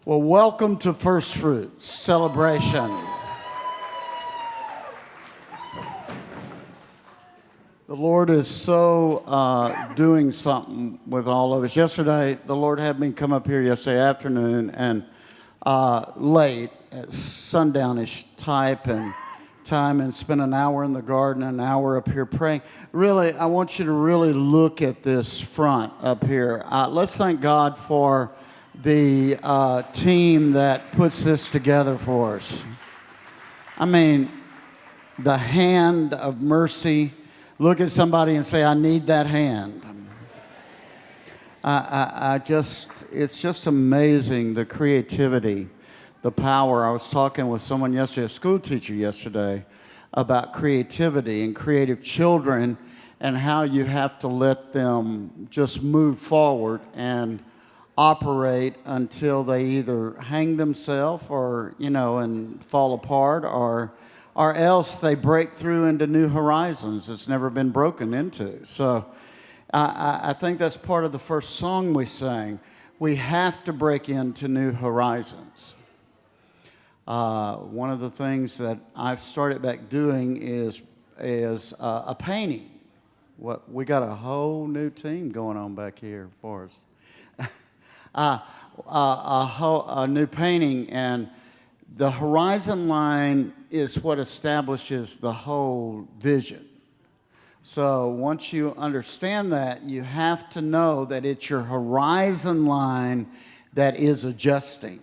Well, welcome to First Fruits celebration. The Lord is so doing something with all of us. Yesterday, the Lord had me come up here yesterday afternoon and late at sundownish type and time and spend an hour in the garden, an hour up here praying. Really, I want you to really look at this front up here. Let's thank God for the team that puts this together for us. I mean, the hand of mercy. Look at somebody and say, I need that hand. It's just amazing, the creativity, the power. I was talking with someone yesterday, a school teacher yesterday, about creativity and creative children and how you have to let them just move forward and operate until they either hang themselves or, and fall apart or else they break through into new horizons it's never been broken into. So I think that's part of the first song we sang. We have to break into new horizons. One of the things that I've started back doing is a painting. We got a whole new team going on back here for us. A new painting, and the horizon line is what establishes the whole vision. So once you understand that, you have to know that it's your horizon line that is adjusting.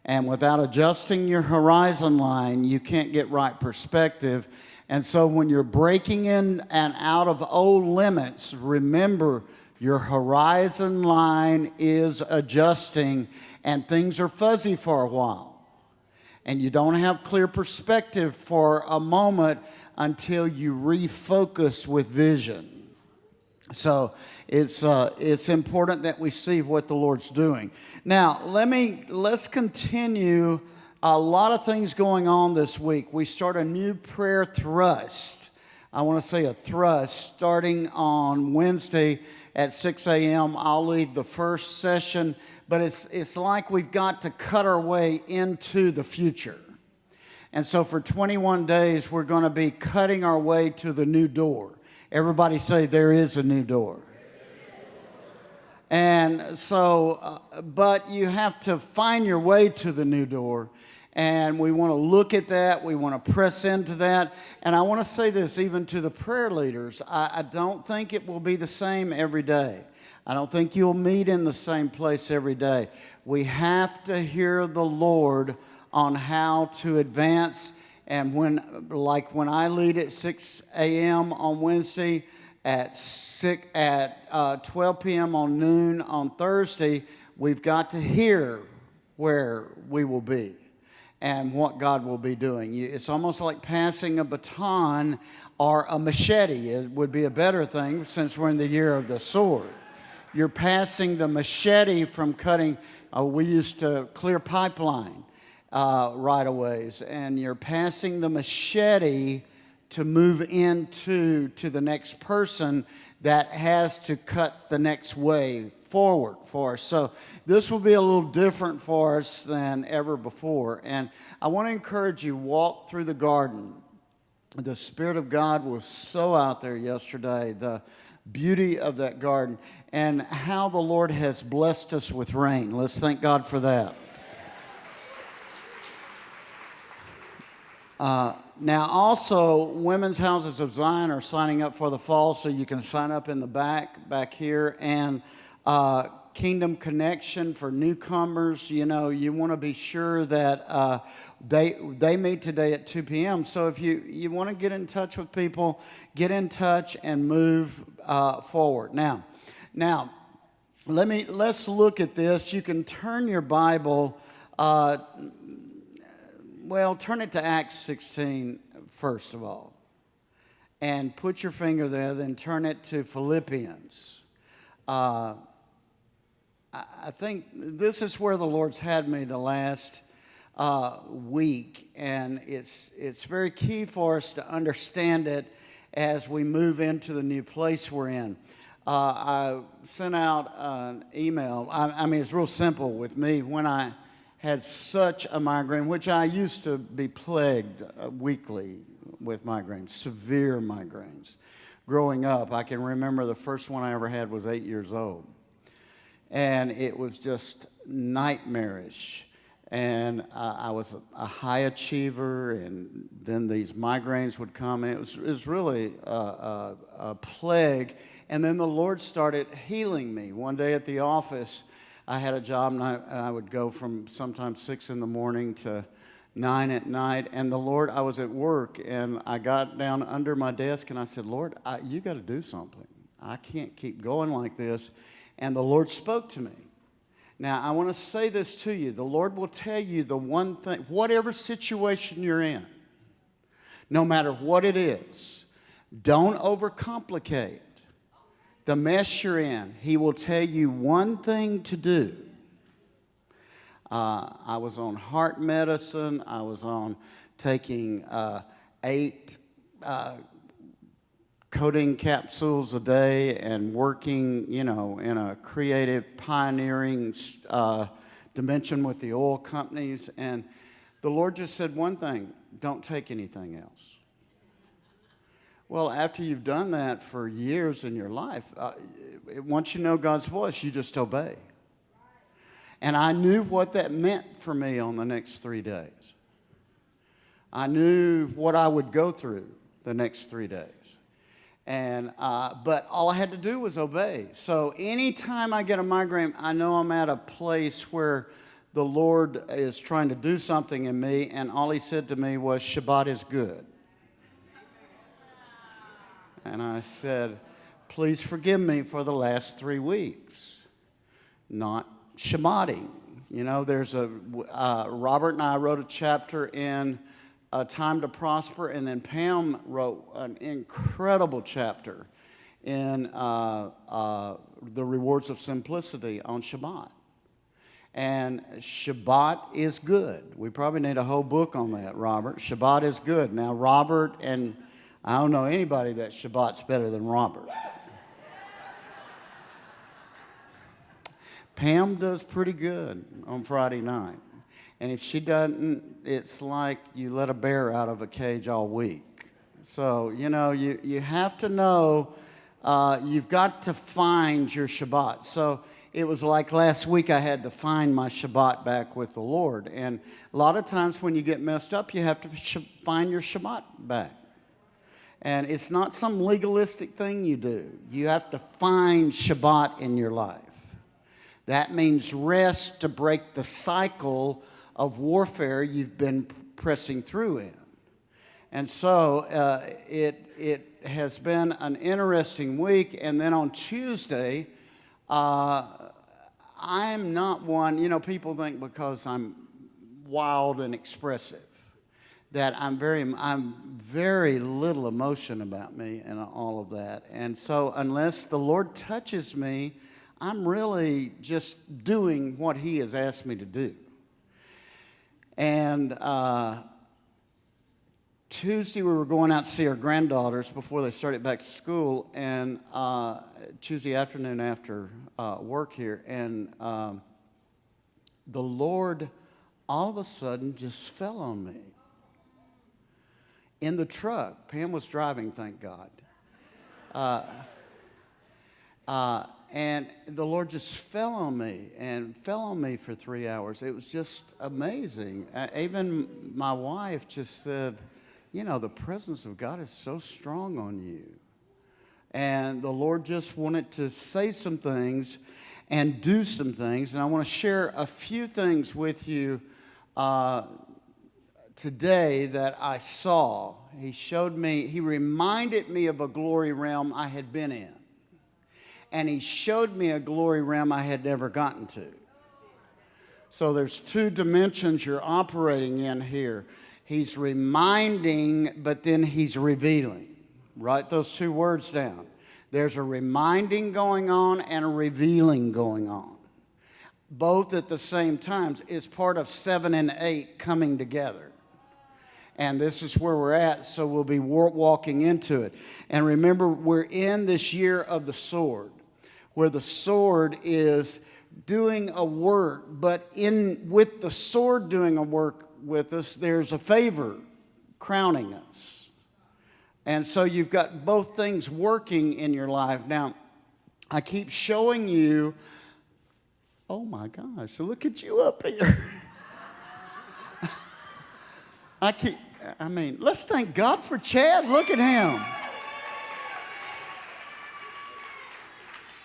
And without adjusting your horizon line, you can't get right perspective. And so when you're breaking in and out of old limits, remember your horizon line is adjusting and things are fuzzy for a while. And you don't have clear perspective for a moment until you refocus with vision. So it's important that we see what the Lord's doing. Now, let's continue. A lot of things going on this week. We start a new prayer thrust. I want to say a thrust starting on Wednesday at 6 a.m. I'll lead the first session, but it's like we've got to cut our way into the future. And so for 21 days, we're going to be cutting our way to the new door. Everybody say, there is a new door. And so, but you have to find your way to the new door. And we want to look at that. We want to press into that. And I want to say this even to the prayer leaders. I don't think it will be the same every day. I don't think you'll meet in the same place every day. We have to hear the Lord on how to advance. And when I lead at 6 a.m. on Wednesday, at 12 p.m. on noon on Thursday, we've got to hear where we will be and what God will be doing. It's almost like passing a baton or a machete. It would be a better thing since we're in the year of the sword. You're passing the machete from cutting. We used to clear pipeline right-of-ways, and you're passing the machete to move into the next person that has to cut the next way forward for us. So this will be a little different for us than ever before. And I want to encourage you, walk through the garden. The Spirit of God was so out there yesterday, the beauty of that garden, and how the Lord has blessed us with rain. Let's thank God for that. Now also, Women's Houses of Zion are signing up for the fall, so you can sign up in the back here. And Kingdom Connection for newcomers, you want to be sure that they meet today at 2 p.m. So if you want to get in touch with people, get in touch and move forward. Now, let's look at this. You can turn your Bible. Turn it to Acts 16 first of all, and put your finger there. Then turn it to Philippians. I think this is where the Lord's had me the last week, and it's very key for us to understand it as we move into the new place we're in. I sent out an email. I mean, it's real simple with me. When I had such a migraine, which I used to be plagued weekly with migraines, severe migraines. Growing up, I can remember the first one I ever had was 8 years old. And it was just nightmarish. And I was a high achiever, and then these migraines would come, and it was really a plague. And then the Lord started healing me. One day at the office, I had a job, and I would go from sometimes 6 in the morning to 9 at night. And the Lord, I was at work, and I got down under my desk, and I said, Lord, you got to do something. I can't keep going like this. And the Lord spoke to me. Now, I want to say this to you. The Lord will tell you the one thing, whatever situation you're in, no matter what it is, don't overcomplicate the mess you're in. He will tell you one thing to do. I was on heart medicine. I was on taking 8 codeine capsules a day and working, in a creative, pioneering dimension with the oil companies. And the Lord just said one thing: don't take anything else. Well, after you've done that for years in your life, once you know God's voice, you just obey. And I knew what that meant for me on the next 3 days. I knew what I would go through the next 3 days. But all I had to do was obey. So anytime I get a migraine, I know I'm at a place where the Lord is trying to do something in me, and all he said to me was, Shabbat is good. And I said, please forgive me for the last 3 weeks, not Shabbating. There's Robert and I wrote a chapter in Time to Prosper, and then Pam wrote an incredible chapter in The Rewards of Simplicity on Shabbat. And Shabbat is good. We probably need a whole book on that, Robert. Shabbat is good. Now, Robert, and I don't know anybody that Shabbat's better than Robert. Pam does pretty good on Friday night. And if she doesn't, it's like you let a bear out of a cage all week. So, you have to know, you've got to find your Shabbat. So it was like last week I had to find my Shabbat back with the Lord. And a lot of times when you get messed up, you have to find your Shabbat back. And it's not some legalistic thing you do. You have to find Shabbat in your life. That means rest to break the cycle of warfare you've been pressing through in. And so it has been an interesting week. And then on Tuesday, I'm not one, people think because I'm wild and expressive that I'm very little emotion about me and all of that. And so unless the Lord touches me, I'm really just doing what he has asked me to do. And Tuesday we were going out to see our granddaughters before they started back to school, and Tuesday afternoon after work here, and the Lord all of a sudden just fell on me. In the truck. Pam was driving, thank God. And the Lord just fell on me for 3 hours. It was just amazing. Even my wife just said, the presence of God is so strong on you. And the Lord just wanted to say some things and do some things. And I want to share a few things with you today that I saw. He reminded me of a glory realm I had been in. And he showed me a glory realm I had never gotten to. So there's 2 dimensions you're operating in here. He's reminding, but then he's revealing. Write those 2 words down. There's a reminding going on and a revealing going on. Both at the same time is part of 7 and 8 coming together. And this is where we're at, so we'll be walking into it. And remember, we're in this year of the sword, where the sword is doing a work, but with the sword doing a work with us, there's a favor crowning us. And so you've got both things working in your life. Now, I keep showing you, oh my gosh, look at you up here. Let's thank God for Chad. Look at him.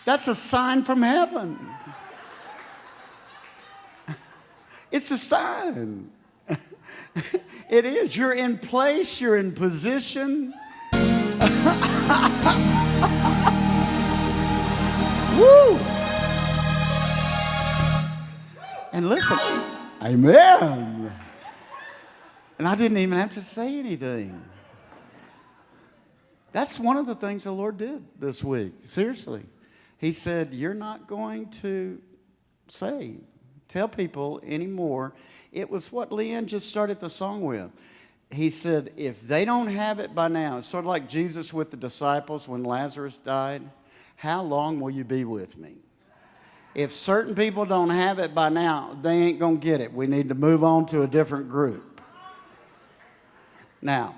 That's a sign from heaven. It's a sign. It is. You're in place. You're in position. Woo! And listen, amen. And I didn't even have to say anything. That's one of the things the Lord did this week. Seriously. He said, you're not going to tell people anymore. It was what Leanne just started the song with. He said, if they don't have it by now, it's sort of like Jesus with the disciples when Lazarus died. How long will you be with me? If certain people don't have it by now, they ain't going to get it. We need to move on to a different group. Now,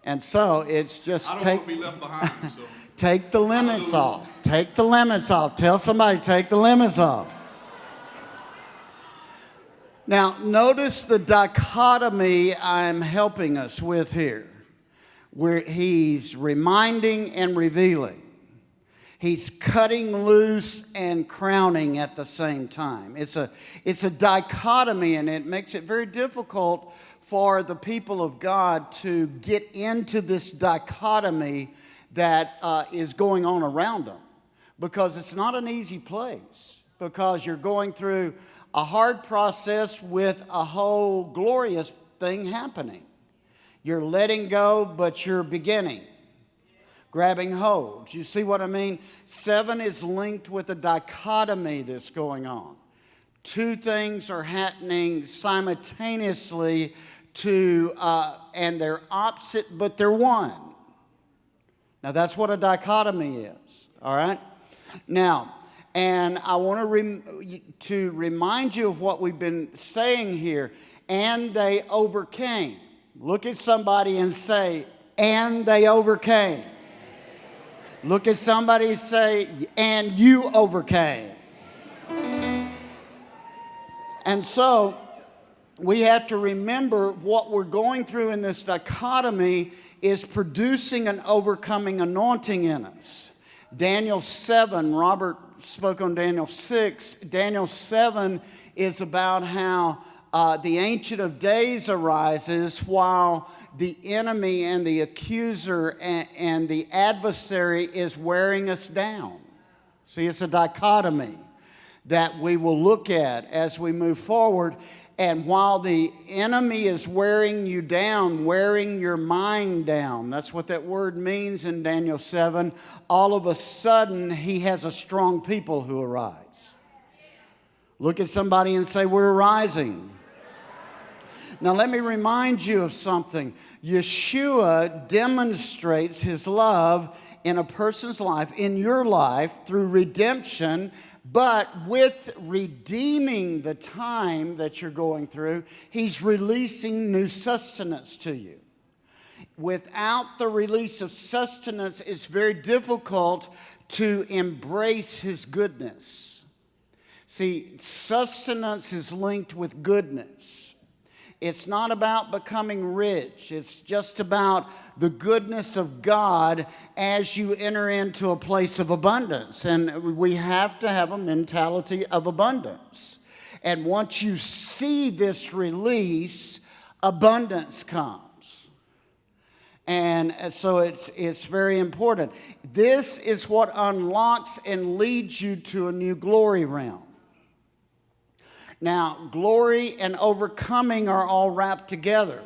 and so it's just I don't want to be left behind. So. Take the limits off. Take the limits off. Tell somebody, take the limits off. Now, notice the dichotomy I'm helping us with here, where he's reminding and revealing. He's cutting loose and crowning at the same time. It's a dichotomy, and it makes it very difficult for the people of God to get into this dichotomy that is going on around them, because it's not an easy place, because you're going through a hard process with a whole glorious thing happening. You're letting go, but you're beginning, grabbing hold. You see what I mean? 7 is linked with a dichotomy that's going on. Two things are happening simultaneously and they're opposite, but they're one. Now, that's what a dichotomy is, all right? Now, and I want to remind you of what we've been saying here. And they overcame. Look at somebody and say, and they overcame. Look at somebody and say, and you overcame. And so we have to remember what we're going through in this dichotomy is producing an overcoming anointing in us. Daniel 7, Robert spoke on Daniel 6. Daniel 7 is about how the Ancient of Days arises while the enemy and the accuser and the adversary is wearing us down. See, it's a dichotomy that we will look at as we move forward. And while the enemy is wearing you down, wearing your mind down, that's what that word means in Daniel 7, all of a sudden he has a strong people who arise. Look at somebody and say, we're rising. Now let me remind you of something. Yeshua demonstrates his love in a person's life, in your life, through redemption. But with redeeming the time that you're going through, he's releasing new sustenance to you. Without the release of sustenance, it's very difficult to embrace his goodness. See, sustenance is linked with goodness. It's not about becoming rich. It's just about the goodness of God as you enter into a place of abundance. And we have to have a mentality of abundance. And once you see this release, abundance comes. And so it's very important. This is what unlocks and leads you to a new glory realm. Now, glory and overcoming are all wrapped together.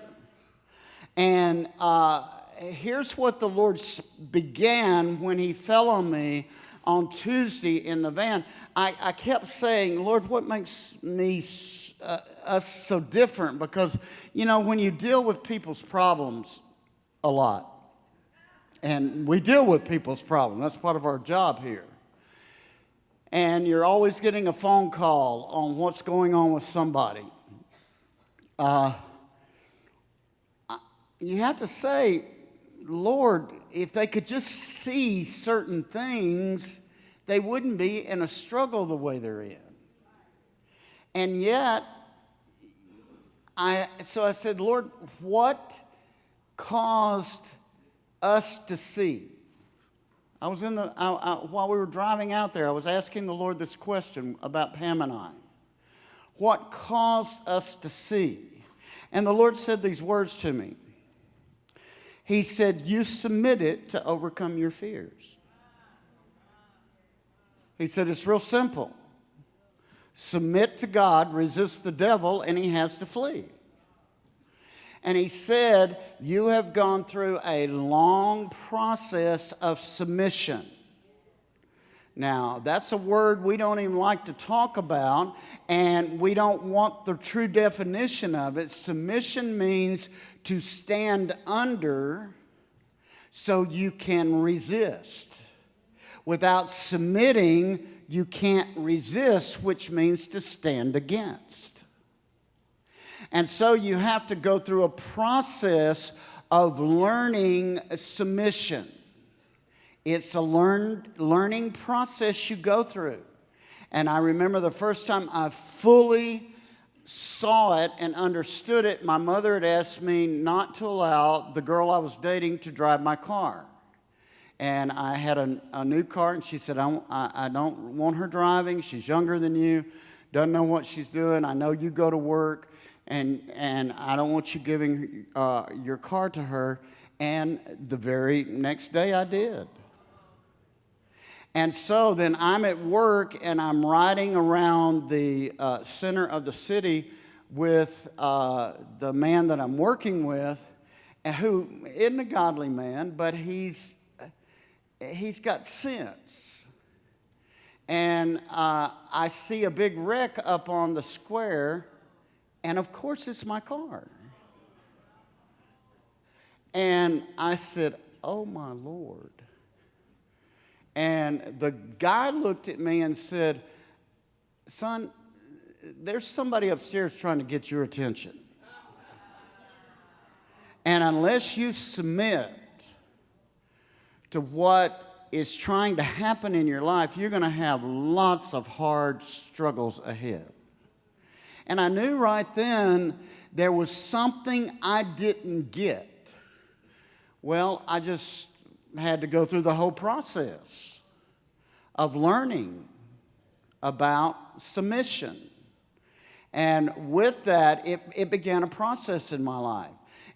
And here's what the Lord began when he fell on me on Tuesday in the van. I kept saying, Lord, what makes me us so different because, when you deal with people's problems a lot, and we deal with people's problems, that's part of our job here. And you're always getting a phone call on what's going on with somebody. You have to say, Lord, if they could just see certain things, they wouldn't be in a struggle the way they're in. And yet, so I said, Lord, what caused us to see? I was while we were driving out there, I was asking the Lord this question about Pam and I. What caused us to see? And the Lord said these words to me. He said, you submitted to overcome your fears. He said, it's real simple. Submit to God, resist the devil, and he has to flee. And he said, you have gone through a long process of submission. Now, that's a word we don't even like to talk about, and we don't want the true definition of it. Submission means to stand under so you can resist. Without submitting, you can't resist, which means to stand against. And so you have to go through a process of learning submission. It's a learning process you go through. And I remember the first time I fully saw it and understood it, my mother had asked me not to allow the girl I was dating to drive my car. And I had a new car, and she said, I don't want her driving. She's younger than you, doesn't know what she's doing. I know you go to work, and I don't want you giving your car to her. And the very next day I did. And so then I'm at work, and I'm riding around the center of the city with the man that I'm working with, who isn't a godly man, but he's got sense. And I see a big wreck up on the square, and of course it's my car. And I said, oh my Lord. And the guy looked at me and said, son, there's somebody upstairs trying to get your attention. And unless you submit to what is trying to happen in your life, you're going to have lots of hard struggles ahead. And I knew right then there was something I didn't get. Well, I just had to go through the whole process of learning about submission. And with that, it began a process in my life.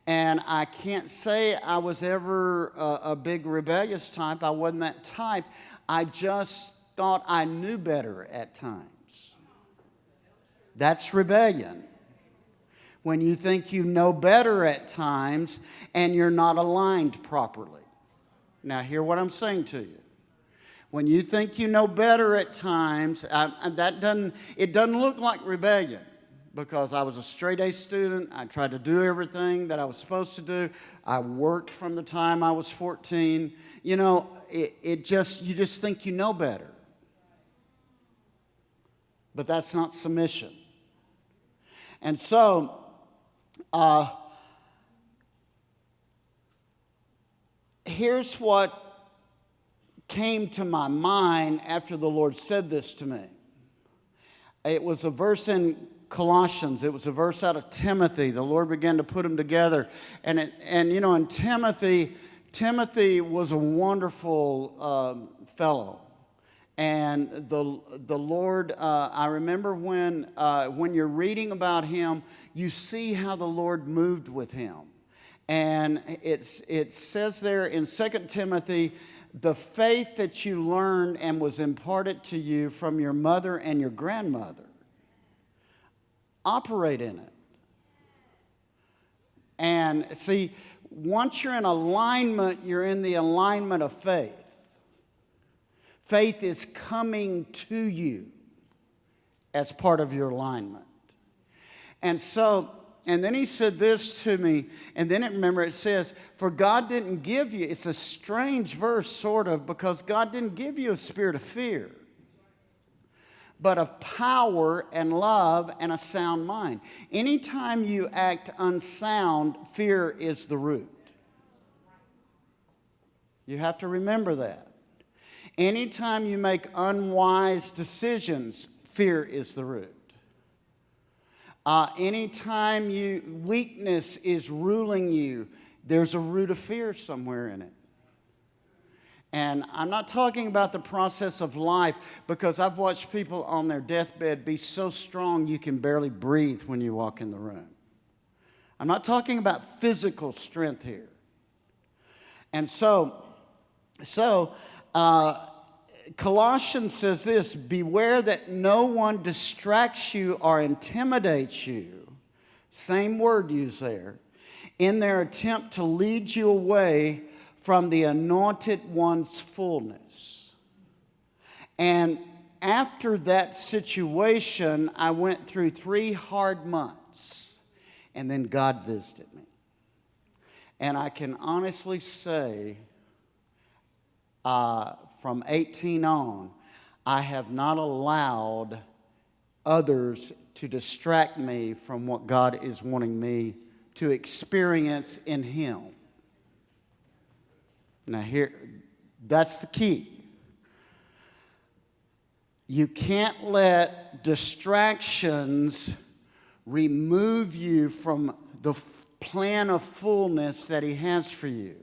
And I can't say I was ever a big rebellious type. I wasn't that type. I just thought I knew better at times. That's rebellion. When you think you know better at times and you're not aligned properly. Now, hear what I'm saying to you. When you think you know better at times, it doesn't look like rebellion, because I was a straight-A student. I tried to do everything that I was supposed to do. I worked from the time I was 14. You know, you just think you know better. But that's not submission. And so, here's what came to my mind after the Lord said this to me. It was a verse in Colossians. It was a verse out of Timothy. The Lord began to put them together. And you know, in Timothy was a wonderful fellow. And the Lord, I remember when you're reading about him, you see how the Lord moved with him. And it says there in 2 Timothy, the faith that you learned and was imparted to you from your mother and your grandmother, operate in it. And see, once you're in alignment, you're in the alignment of faith. Faith is coming to you as part of your alignment. And then he said this to me, and then remember it says, for God didn't give you, it's a strange verse sort of, because God didn't give you a spirit of fear, but of power and love and a sound mind. Anytime you act unsound, fear is the root. You have to remember that. Anytime you make unwise decisions, fear is the root. Anytime weakness is ruling you, there's a root of fear somewhere in it. And I'm not talking about the process of life, because I've watched people on their deathbed be so strong you can barely breathe when you walk in the room. I'm not talking about physical strength here. And so Colossians says this, beware that no one distracts you or intimidates you, same word used there, in their attempt to lead you away from the anointed one's fullness. And after that situation, I went through 3 hard months, and then God visited me. And I can honestly say, from 18 on, I have not allowed others to distract me from what God is wanting me to experience in Him. Now here, that's the key. You can't let distractions remove you from the plan of fullness that He has for you.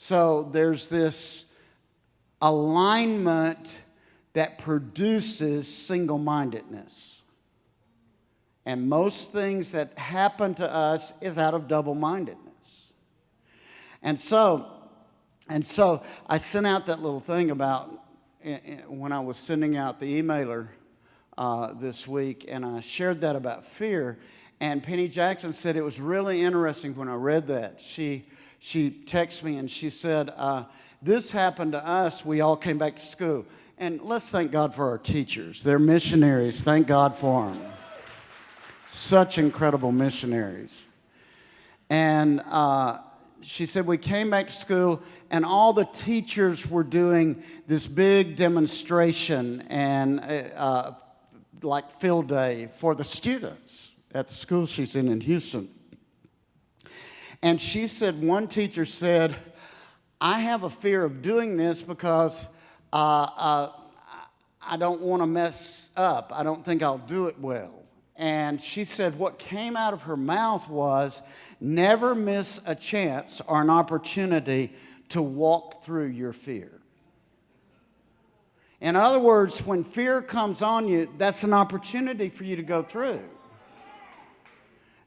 So there's this alignment that produces single-mindedness. And most things that happen to us is out of double-mindedness. And so I sent out that little thing about when I was sending out the emailer this week, and I shared that about fear. And Penny Jackson said it was really interesting when I read that. She texted me and she said, this happened to us. We all came back to school. And let's thank God for our teachers. They're missionaries. Thank God for them. Such incredible missionaries. And she said, we came back to school and all the teachers were doing this big demonstration and like field day for the students at the school she's in Houston. And she said, one teacher said, I have a fear of doing this because I don't want to mess up. I don't think I'll do it well. And she said what came out of her mouth was, never miss a chance or an opportunity to walk through your fear. In other words, when fear comes on you, that's an opportunity for you to go through.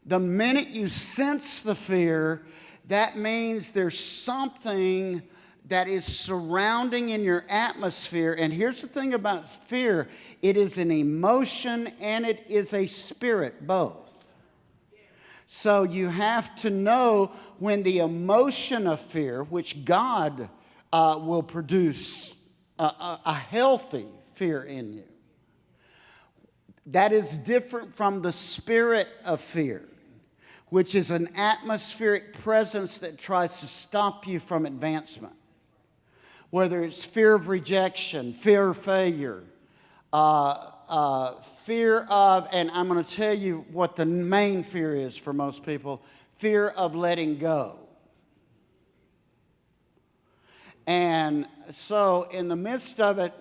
The minute you sense the fear, that means there's something that is surrounding in your atmosphere. And here's the thing about fear. It is an emotion and it is a spirit, both. So you have to know when the emotion of fear, which God will produce a healthy fear in you, that is different from the spirit of fear, which is an atmospheric presence that tries to stop you from advancement. Whether it's fear of rejection, fear of failure, fear of, and I'm going to tell you what the main fear is for most people, fear of letting go. And so in the midst of it,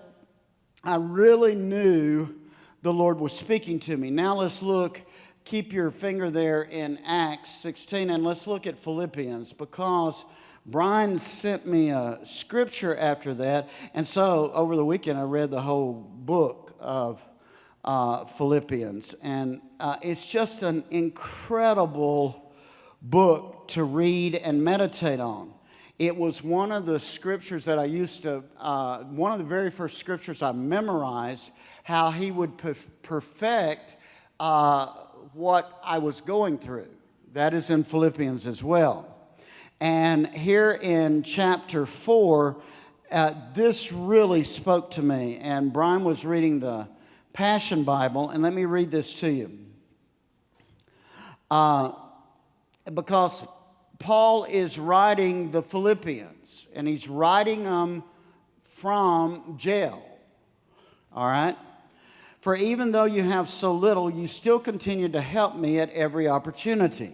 I really knew the Lord was speaking to me. Now let's look, keep your finger there in Acts 16, and let's look at Philippians, because Brian sent me a scripture after that. And so over the weekend, I read the whole book of Philippians. And it's just an incredible book to read and meditate on. It was one of the scriptures that I used to, one of the very first scriptures I memorized, how he would perfect what I was going through. That is in Philippians as well. And here in chapter 4, this really spoke to me. And Brian was reading the Passion Bible, and let me read this to you. Because Paul is writing the Philippians, and he's writing them from jail. All right? For even though you have so little, you still continue to help me at every opportunity.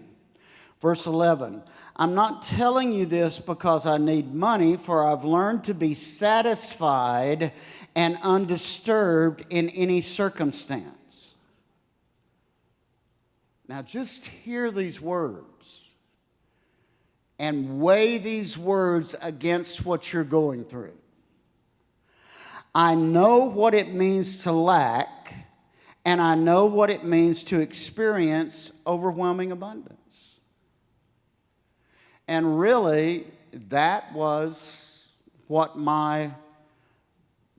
Verse 11, I'm not telling you this because I need money, for I've learned to be satisfied and undisturbed in any circumstance. Now just hear these words and weigh these words against what you're going through. I know what it means to lack, and I know what it means to experience overwhelming abundance. And really, that was what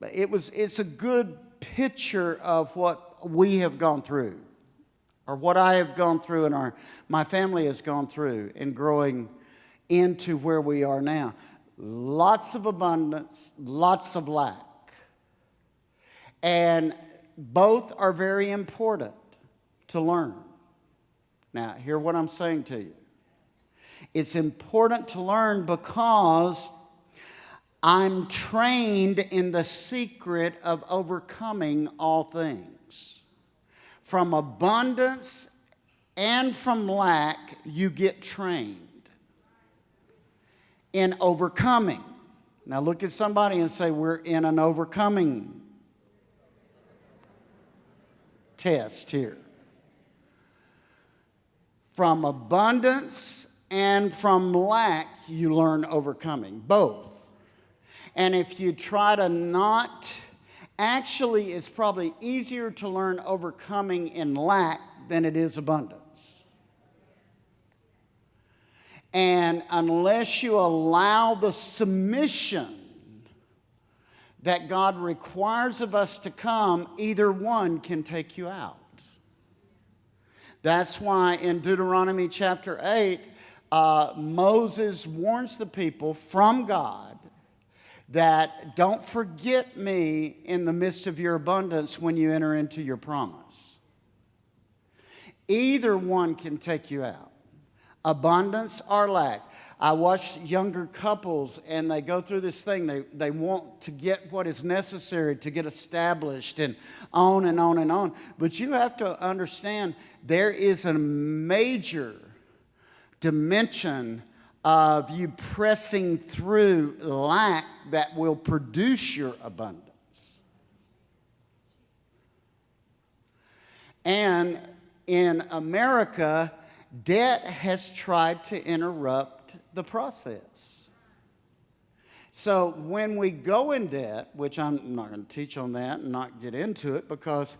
it's a good picture of what we have gone through, or what I have gone through and my family has gone through in growing into where we are now. Lots of abundance, lots of lack. And both are very important to learn. Now, hear what I'm saying to you. It's important to learn because I'm trained in the secret of overcoming all things. From abundance and from lack, you get trained in overcoming. Now, look at somebody and say, we're in an overcoming test here. From abundance and from lack, you learn overcoming, both. And if you try to not, actually it's probably easier to learn overcoming in lack than it is abundance. And unless you allow the submission that God requires of us to come, either one can take you out. That's why in Deuteronomy chapter 8, Moses warns the people from God that don't forget me in the midst of your abundance when you enter into your promise. Either one can take you out, abundance or lack. I watch younger couples and they go through this thing. They want to get what is necessary to get established and on and on and on. But you have to understand there is a major dimension of you pressing through lack that will produce your abundance. And in America, debt has tried to interrupt the process. So when we go in debt, which I'm not going to teach on that and not get into it, because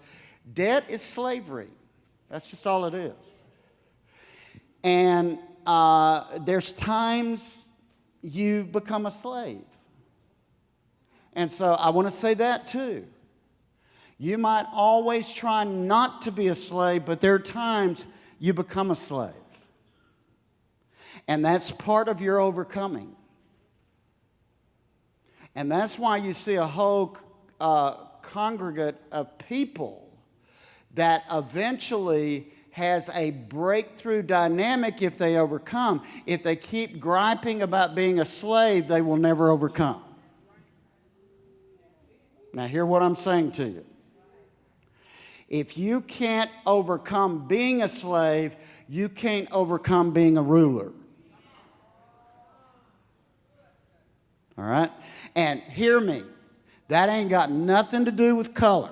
debt is slavery. That's just all it is. And there's times you become a slave. And so I want to say that too. You might always try not to be a slave, but there are times you become a slave. And that's part of your overcoming. And that's why you see a whole congregate of people that eventually has a breakthrough dynamic if they overcome. If they keep griping about being a slave, they will never overcome. Now, hear what I'm saying to you. If you can't overcome being a slave, you can't overcome being a ruler. All right? And hear me, that ain't got nothing to do with color.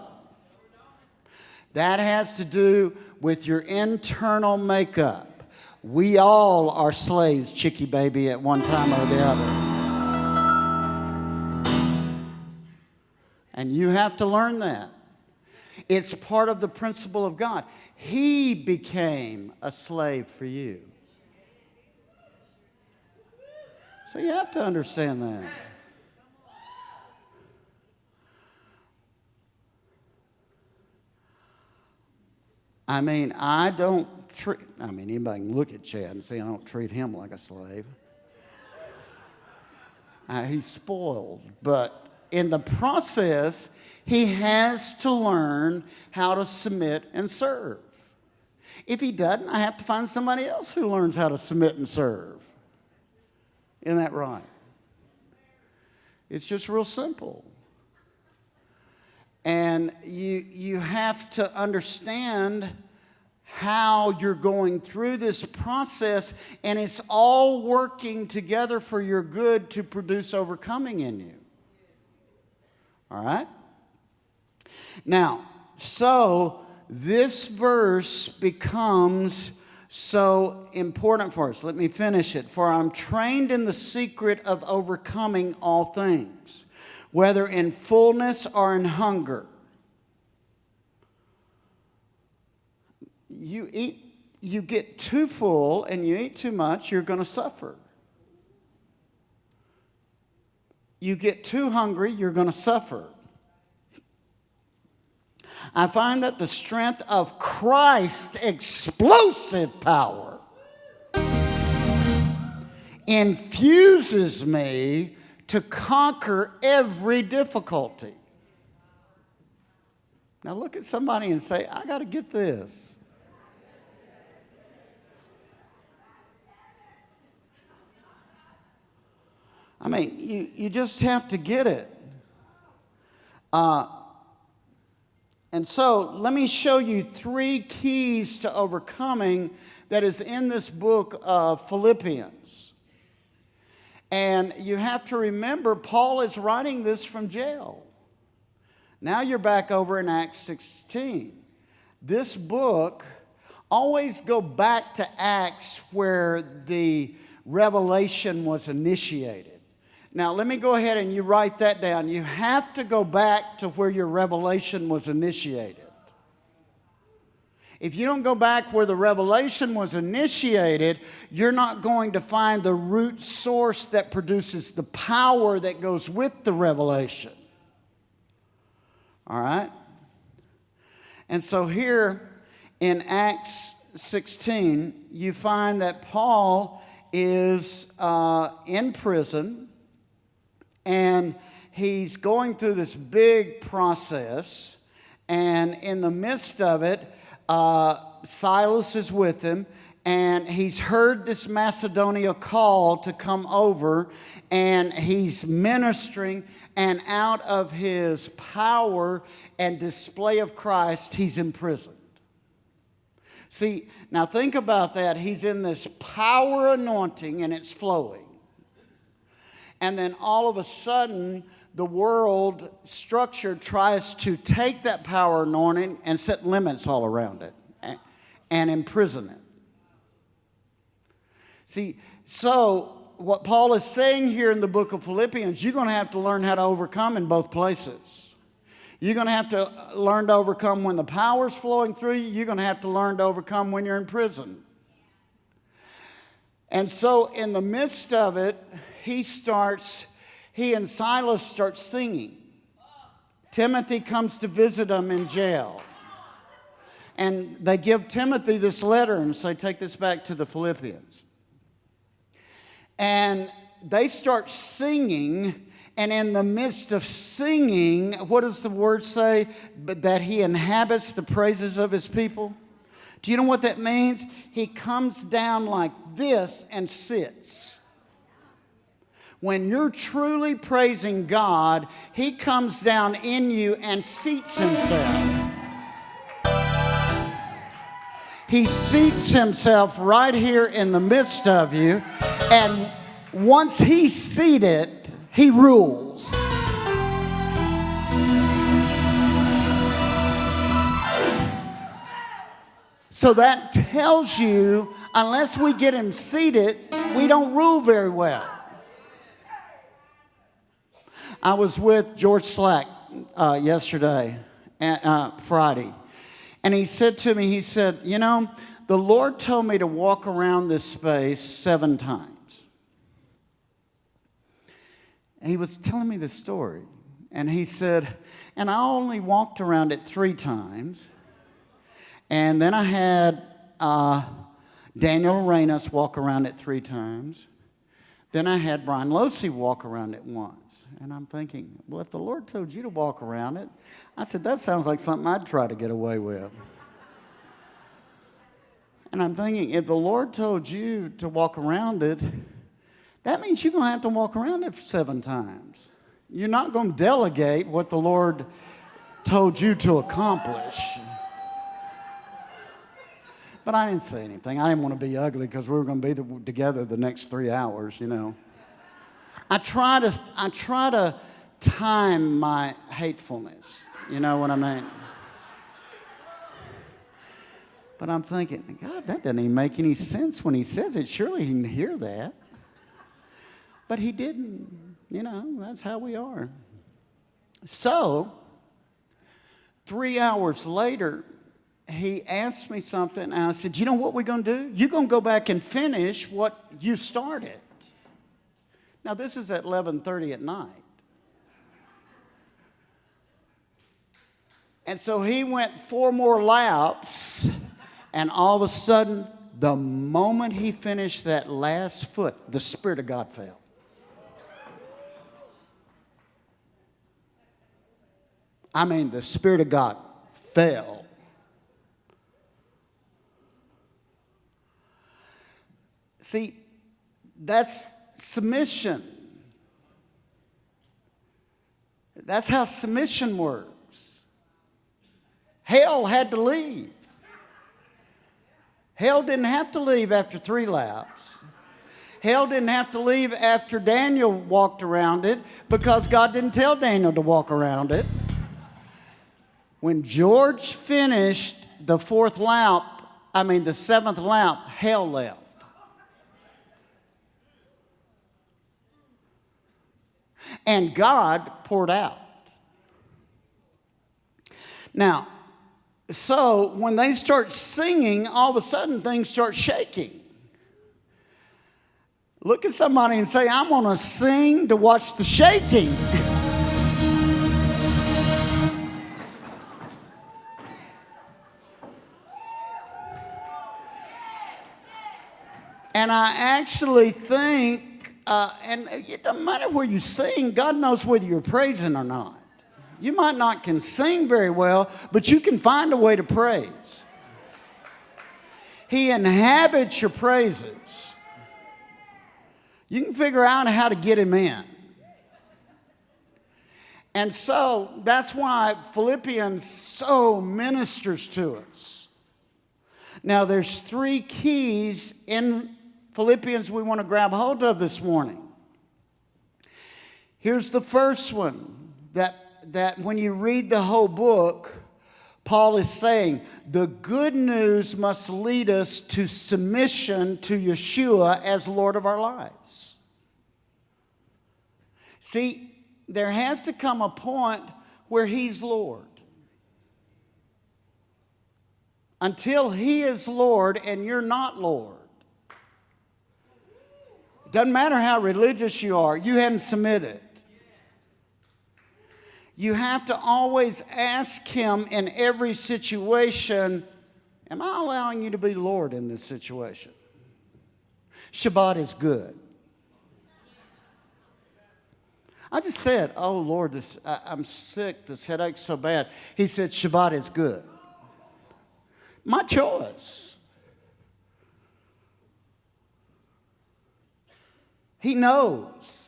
That has to do with your internal makeup. We all are slaves, chickie baby, at one time or the other. And you have to learn that. It's part of the principle of God. He became a slave for you. So you have to understand that. I mean, anybody can look at Chad and say I don't treat him like a slave. He's spoiled. But in the process, He has to learn how to submit and serve. If he doesn't, I have to find somebody else who learns how to submit and serve. Isn't that right? It's just real simple. And you have to understand how you're going through this process, and it's all working together for your good to produce overcoming in you. All right? Now, so this verse becomes so important for us. Let me finish it. For I'm trained in the secret of overcoming all things, whether in fullness or in hunger. You get too full and you eat too much, you're going to suffer. You get too hungry, you're going to suffer. I find that the strength of Christ's explosive power infuses me to conquer every difficulty. Now look at somebody and say, I got to get this. I mean, you just have to get it. And so let me show you 3 keys to overcoming that is in this book of Philippians. And you have to remember, Paul is writing this from jail. Now you're back over in Acts 16. This book, always go back to Acts where the revelation was initiated. Now, let me go ahead and you write that down. You have to go back to where your revelation was initiated. If you don't go back where the revelation was initiated, you're not going to find the root source that produces the power that goes with the revelation. All right? And so here in Acts 16, you find that Paul is in prison. And he's going through this big process. And in the midst of it, Silas is with him. And he's heard this Macedonia call to come over. And he's ministering. And out of his power and display of Christ, he's imprisoned. See, now think about that. He's in this power anointing and it's flowing. And then all of a sudden, the world structure tries to take that power anointing and set limits all around it and imprison it. See, so what Paul is saying here in the book of Philippians, you're going to have to learn how to overcome in both places. You're going to have to learn to overcome when the power's flowing through you. You're going to have to learn to overcome when you're in prison. And so in the midst of it, he and Silas start singing. Timothy comes to visit them in jail. And they give Timothy this letter and say, take this back to the Philippians. And they start singing, and in the midst of singing, what does the word say? That he inhabits the praises of his people. Do you know what that means? He comes down like this and sits. When you're truly praising God, he comes down in you and seats himself. He seats himself right here in the midst of you. And once he's seated, he rules. So that tells you, unless we get him seated, we don't rule very well. I was with George Slack yesterday, Friday, and he said to me, he said, you know, the Lord told me to walk around this space 7 times. And he was telling me this story, and he said, and I only walked around it 3 times, and then I had Daniel Reynos walk around it 3 times. Then I had Brian Losey walk around it once. And I'm thinking, well, if the Lord told you to walk around it, I said, that sounds like something I'd try to get away with. And I'm thinking, if the Lord told you to walk around it, that means you're going to have to walk around it 7 times. You're not going to delegate what the Lord told you to accomplish. But I didn't say anything. I didn't want to be ugly because we were going to be together the next 3 hours, you know. I try to time my hatefulness. You know what I mean? But I'm thinking, God, that doesn't even make any sense when he says it. Surely he can hear that. But he didn't. You know, that's how we are. So, 3 hours later, he asked me something, and I said, you know what we're going to do? You're going to go back and finish what you started. Now, this is at 11:30 at night. And so he went 4 more laps, and all of a sudden, the moment he finished that last foot, the Spirit of God fell. I mean, the Spirit of God fell. See, that's submission. That's how submission works. Hell had to leave. Hell didn't have to leave after 3 laps. Hell didn't have to leave after Daniel walked around it because God didn't tell Daniel to walk around it. When George finished the 7th lap, hell left. And God poured out. Now, so when they start singing, all of a sudden things start shaking. Look at somebody and say, I'm going to sing to watch the shaking. And I actually think, and it doesn't matter where you sing, God knows whether you're praising or not. You might not can sing very well, but you can find a way to praise. He inhabits your praises. You can figure out how to get him in. And so that's why Philippians so ministers to us. Now there's 3 keys in Philippians we want to grab hold of this morning. Here's the first one, that when you read the whole book, Paul is saying, the good news must lead us to submission to Yeshua as Lord of our lives. See, there has to come a point where he's Lord. Until he is Lord and you're not Lord. It doesn't matter how religious you are, you haven't submitted. You have to always ask him in every situation, am I allowing you to be Lord in this situation? Shabbat is good. I just said, oh Lord, I'm sick, this headache's so bad. He said, Shabbat is good. My choice. He knows.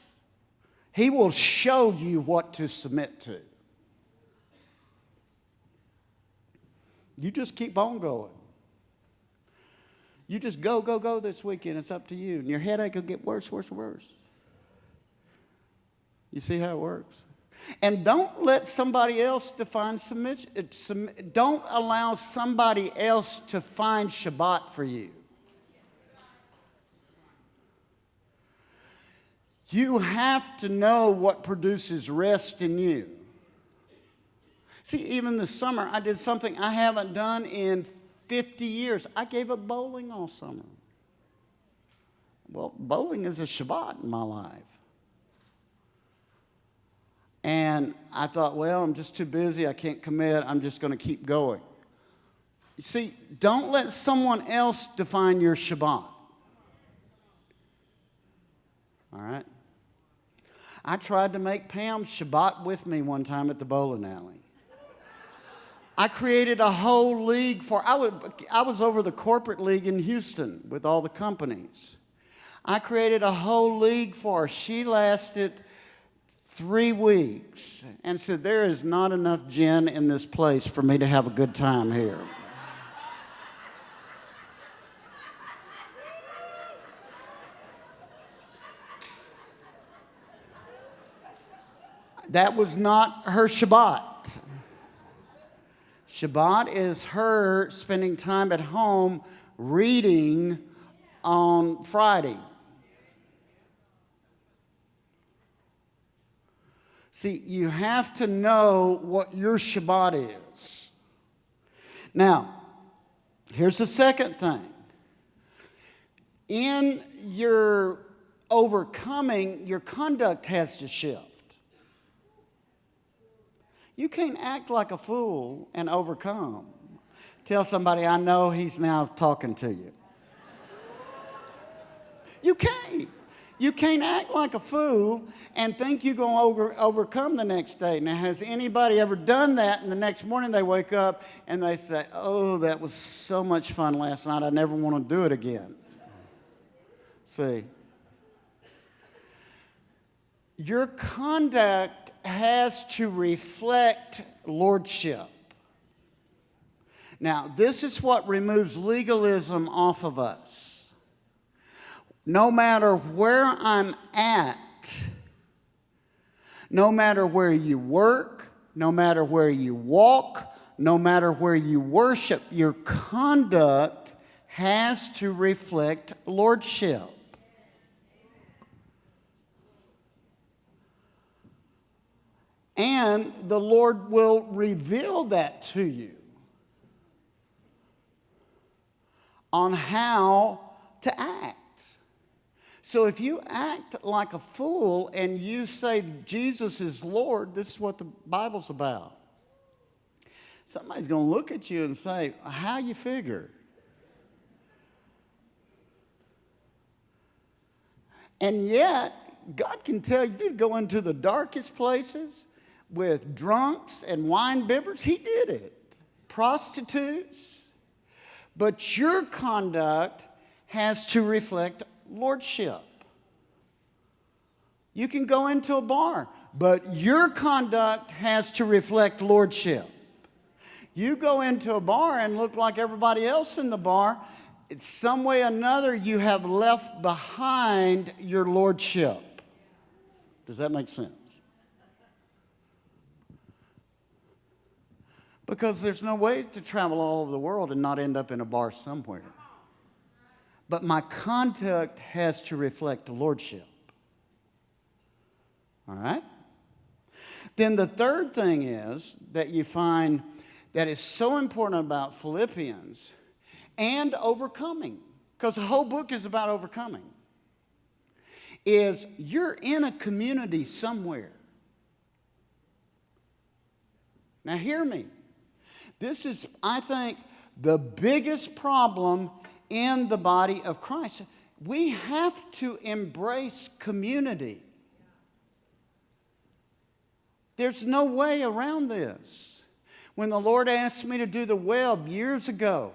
He will show you what to submit to. You just keep on going. You just go this weekend. It's up to you. And your headache will get worse. You see how it works? And don't let somebody else define submission. Don't allow somebody else to find Shabbat for you. You have to know what produces rest in you. See, even this summer, I did something I haven't done in 50 years. I gave up bowling all summer. Well, bowling is a Shabbat in my life. And I thought, well, I'm just too busy. I can't commit. I'm just going to keep going. You see, don't let someone else define your Shabbat. All All right? I tried to make Pam Shabbat with me one time at the bowling alley. I created a whole league I was over the corporate league in Houston with all the companies. I created a whole league for her. She lasted 3 weeks and said, there is not enough gin in this place for me to have a good time here. That was not her Shabbat. Shabbat is her spending time at home reading on Friday. See, you have to know what your Shabbat is. Now, here's the second thing. In your overcoming, your conduct has to shift. You can't act like a fool and overcome. Tell somebody, I know he's now talking to you. You can't. You can't act like a fool and think you're going to overcome the next day. Now, has anybody ever done that and the next morning they wake up and they say, oh, that was so much fun last night, I never want to do it again? See, your conduct has to reflect lordship. Now, this is what removes legalism off of us. No matter where I'm at, no matter where you work, no matter where you walk, no matter where you worship, your conduct has to reflect lordship. And the Lord will reveal that to you on how to act. So if you act like a fool and you say Jesus is Lord, this is what the Bible's about. Somebody's going to look at you and say, how you figure? And yet, God can tell you to go into the darkest places with drunks and wine bibbers. He did it. Prostitutes. But your conduct has to reflect lordship. You can go into a bar, but your conduct has to reflect lordship. You go into a bar and look like everybody else in the bar, it's some way or another you have left behind your lordship. Does that make sense? Because there's no way to travel all over the world and not end up in a bar somewhere. But my conduct has to reflect lordship. All right? Then the third thing is that you find that is so important about Philippians and overcoming, because the whole book is about overcoming, is you're in a community somewhere. Now hear me. This is, I think, the biggest problem in the body of Christ. We have to embrace community. There's no way around this. When the Lord asked me to do the web years ago,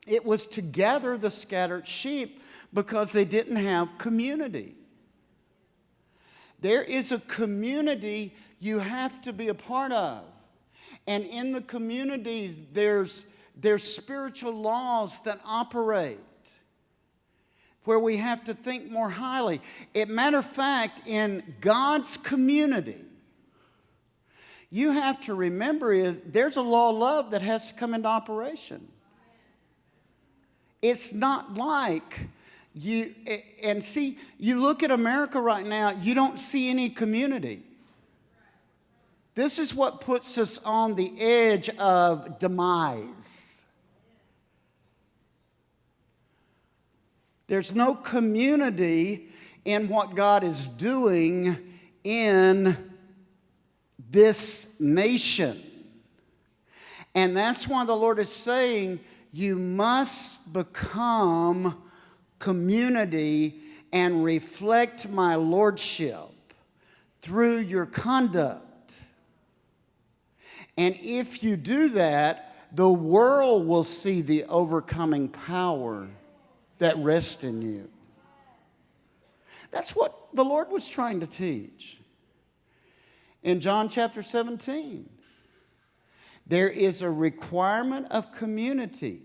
it was to gather the scattered sheep because they didn't have community. There is a community you have to be a part of. And in the communities, there's spiritual laws that operate where we have to think more highly. As a matter of fact, in God's community, you have to remember there's a law of love that has to come into operation. It's not like you look at America right now, you don't see any community. This is what puts us on the edge of demise. There's no community in what God is doing in this nation. And that's why the Lord is saying you must become community and reflect my lordship through your conduct. And if you do that, the world will see the overcoming power that rests in you. That's what the Lord was trying to teach. In John chapter 17, there is a requirement of community.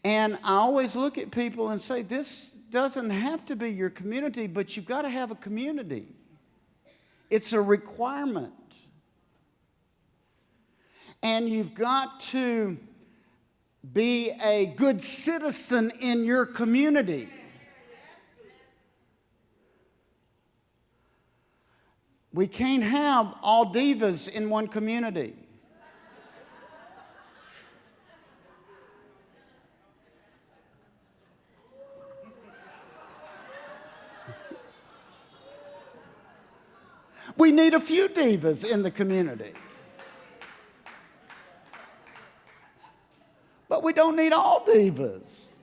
And I always look at people and say, this doesn't have to be your community, but you've got to have a community. It's a requirement. And you've got to be a good citizen in your community. We can't have all divas in one community. We need a few divas in the community. But we don't need all divas.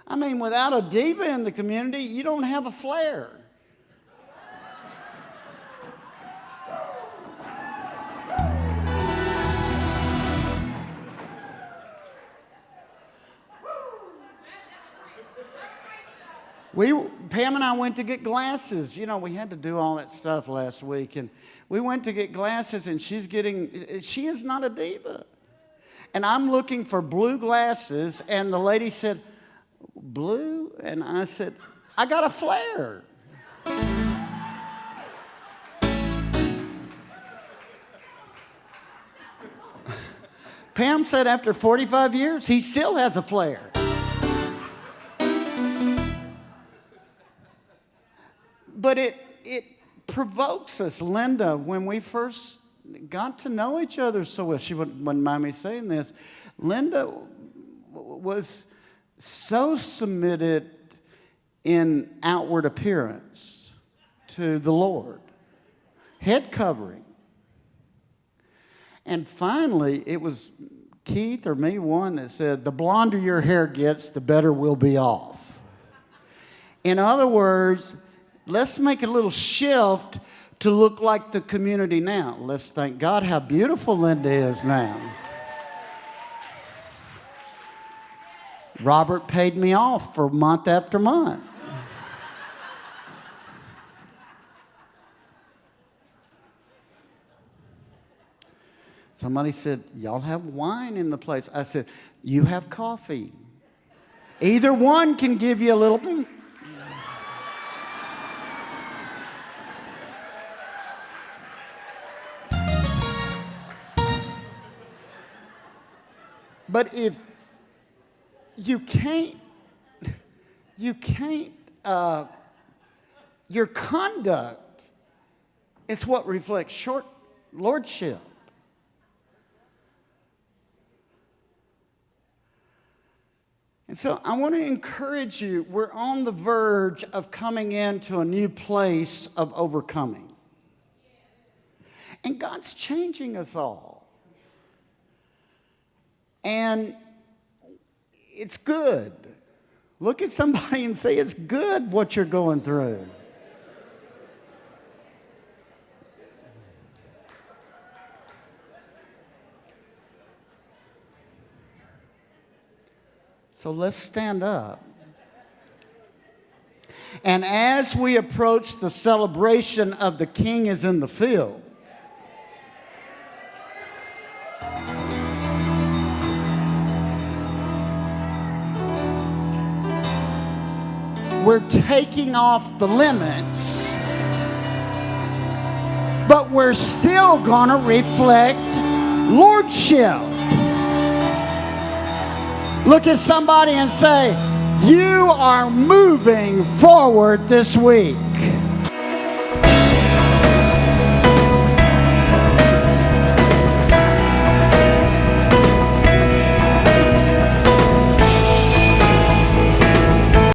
I mean, without a diva in the community, you don't have a flair. Pam and I went to get glasses. You know, we had to do all that stuff last week. And we went to get glasses, and she is not a diva. And I'm looking for blue glasses, and the lady said, blue? And I said, I got a flare. Pam said after 45 years, he still has a flare. But it provokes us. Linda, when we first got to know each other so well, she wouldn't mind me saying this, Linda was so submitted in outward appearance to the Lord. Head covering. And finally, it was Keith or me, one that said, the blonder your hair gets, the better we'll be off. In other words, let's make a little shift to look like the community now. Let's thank God how beautiful Linda is now. Robert paid me off for month after month. Somebody said, y'all have wine in the place. I said, you have coffee. Either one can give you a little... But if you can't, your conduct is what reflects short lordship. And so I want to encourage you, we're on the verge of coming into a new place of overcoming. And God's changing us all. And it's good. Look at somebody and say, it's good what you're going through. So let's stand up. And as we approach the celebration of the King is in the field, we're taking off the limits, but we're still going to reflect lordship. Look at somebody and say, you are moving forward this week.